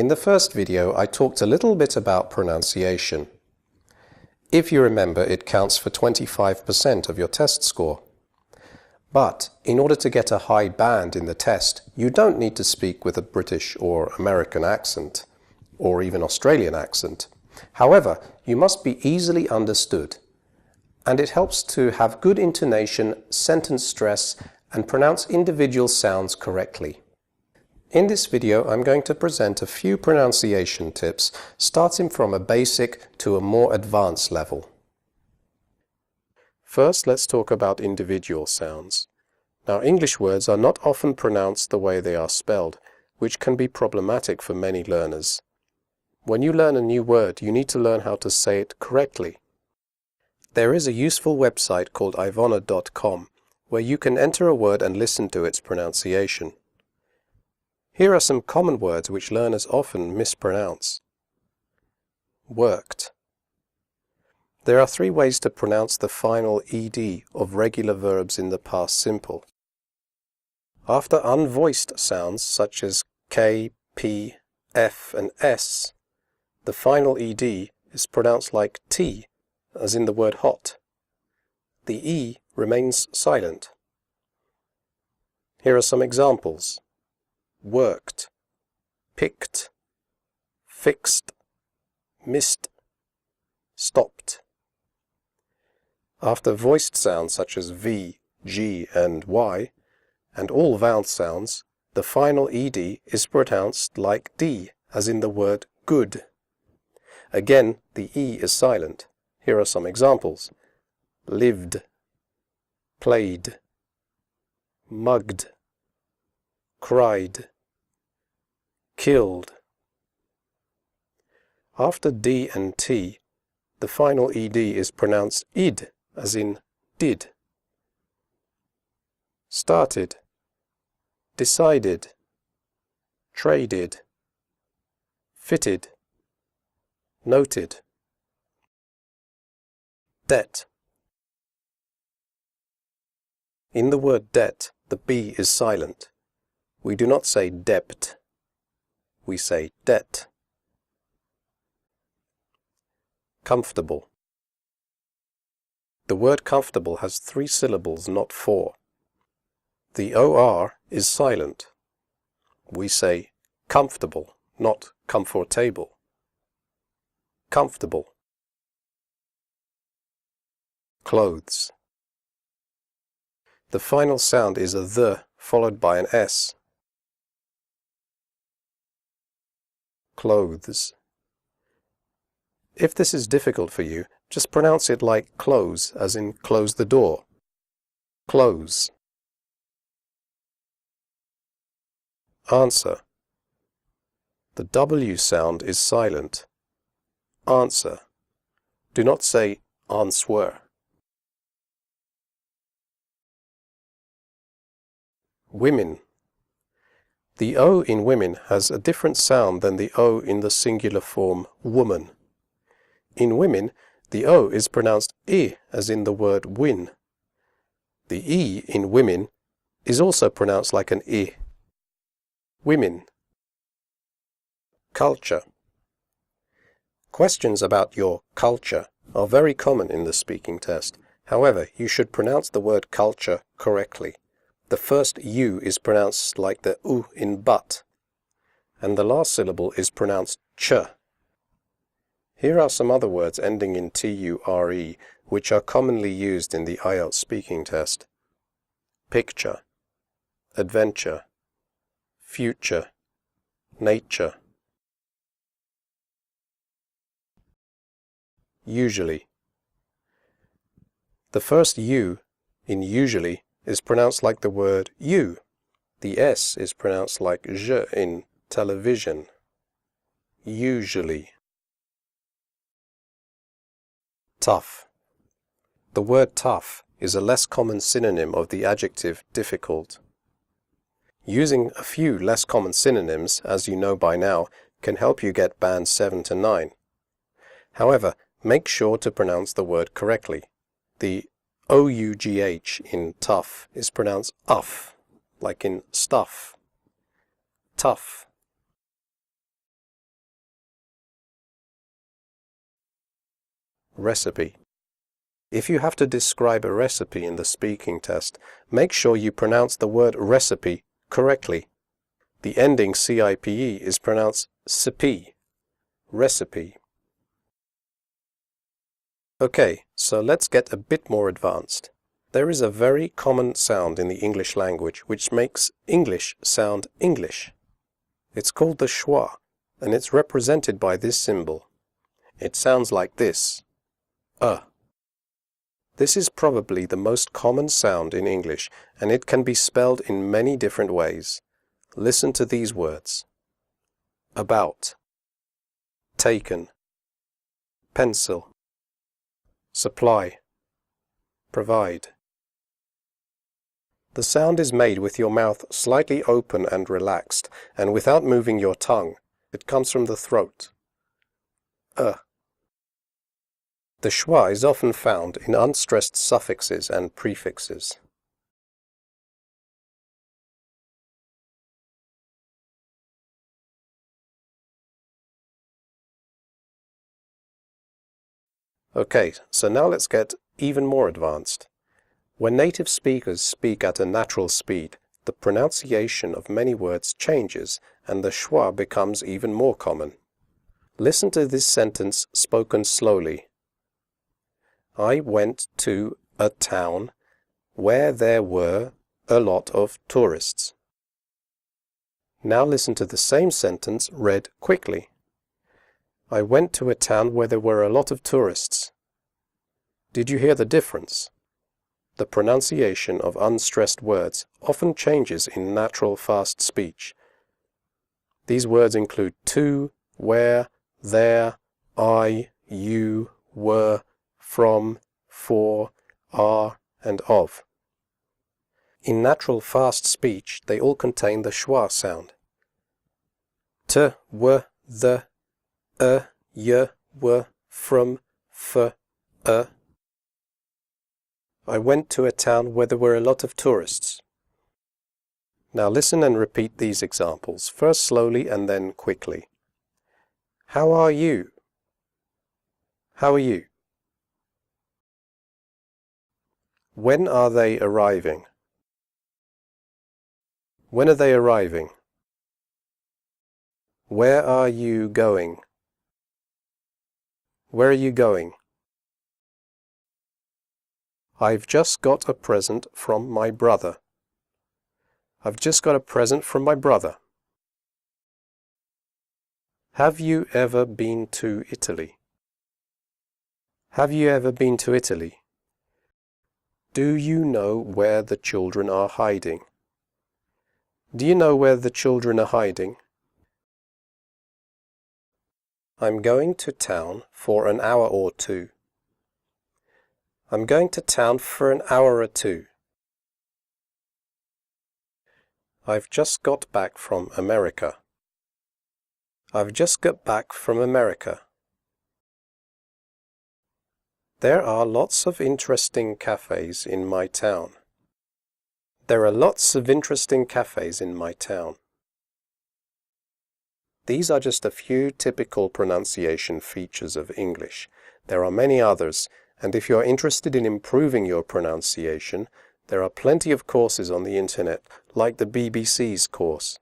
In the first video, I talked a little bit about pronunciation. If you remember, it counts for 25% of your test score. But in order to get a high band in the test, you don't need to speak with a British or American accent, or even Australian accent. However, you must be easily understood, and it helps to have good intonation, sentence stress, and pronounce individual sounds correctly. In this video, I'm going to present a few pronunciation tips, starting from a basic to a more advanced level. First, let's talk about individual sounds. Now, English words are not often pronounced the way they are spelled, which can be problematic for many learners. When you learn a new word, you need to learn how to say it correctly. There is a useful website called ivona.com, where you can enter a word and listen to its pronunciation. Here are some common words which learners often mispronounce. Worked. There are 3 ways to pronounce the final ed of regular verbs in the past simple. After unvoiced sounds such as k, p, f, and s, the final ed is pronounced like t, as in the word hot. The e remains silent. Here are some examples. Worked, picked, fixed, missed, stopped. After voiced sounds such as v, g, and y, and all vowel sounds, the final ed is pronounced like d, as in the word good. Again, the e is silent. Here are some examples. Lived, played, mugged, cried, killed. After d and t, the final ed is pronounced id, as in did. Started, decided, traded, fitted, noted. Debt. In the word debt, the b is silent. We do not say debt. We say debt. Comfortable. The word comfortable has 3 syllables, not 4. The OR is silent. We say comfortable, not comfortable. Comfortable. Clothes. The final sound is a the followed by an s. Clothes. If this is difficult for you, just pronounce it like close, as in close the door. Close. Answer. The W sound is silent. Answer. Do not say answer. Women. The O in women has a different sound than the O in the singular form woman. In women, the O is pronounced I, as in the word win. The E in women is also pronounced like an I. Women. Culture. Questions about your culture are very common in the speaking test. However, you should pronounce the word culture correctly. The first U is pronounced like the U in but, and the last syllable is pronounced ch. Here are some other words ending in ture, which are commonly used in the IELTS speaking test. Picture, adventure, future, nature. Usually. The first U in usually is pronounced like the word you. The S is pronounced like je in television. Usually. Tough. The word tough is a less common synonym of the adjective difficult. Using a few less common synonyms, as you know by now, can help you get bands 7 to 9. However, make sure to pronounce the word correctly. The O-U-G-H in tough is pronounced uff, like in stuff. Tough. recipe. If you have to describe a recipe in the speaking test, make sure you pronounce the word recipe correctly. The ending CIPE is pronounced CIPE, recipe. Okay, so let's get a bit more advanced. There is a very common sound in the English language which makes English sound English. It's called the schwa, and it's represented by this symbol. It sounds like this. This is probably the most common sound in English, and it can be spelled in many different ways. Listen to these words. About, taken, pencil, supply, provide. The sound is made with your mouth slightly open and relaxed, and without moving your tongue. It comes from the throat. The schwa is often found in unstressed suffixes and prefixes. Okay, so now let's get even more advanced. When native speakers speak at a natural speed, the pronunciation of many words changes and the schwa becomes even more common. Listen to this sentence spoken slowly. I went to a town where there were a lot of tourists. Now listen to the same sentence read quickly. I went to a town where there were a lot of tourists. Did you hear the difference? The pronunciation of unstressed words often changes in natural fast speech. These words include to, where, there, I, you, were, from, for, are, and of. In natural fast speech, they all contain the schwa sound. T, w, the, y, w, from, f, I went to a town where there were a lot of tourists. Now listen and repeat these examples, first slowly and then quickly. How are you? How are you? When are they arriving? When are they arriving? Where are you going? Where are you going? I've just got a present from my brother. I've just got a present from my brother. Have you ever been to Italy? Have you ever been to Italy? Do you know where the children are hiding? Do you know where the children are hiding? I'm going to town for an hour or two. I'm going to town for an hour or two. I've just got back from America. I've just got back from America. There are lots of interesting cafes in my town. There are lots of interesting cafes in my town. These are just a few typical pronunciation features of English. There are many others, and if you are interested in improving your pronunciation, there are plenty of courses on the internet, like the BBC's course.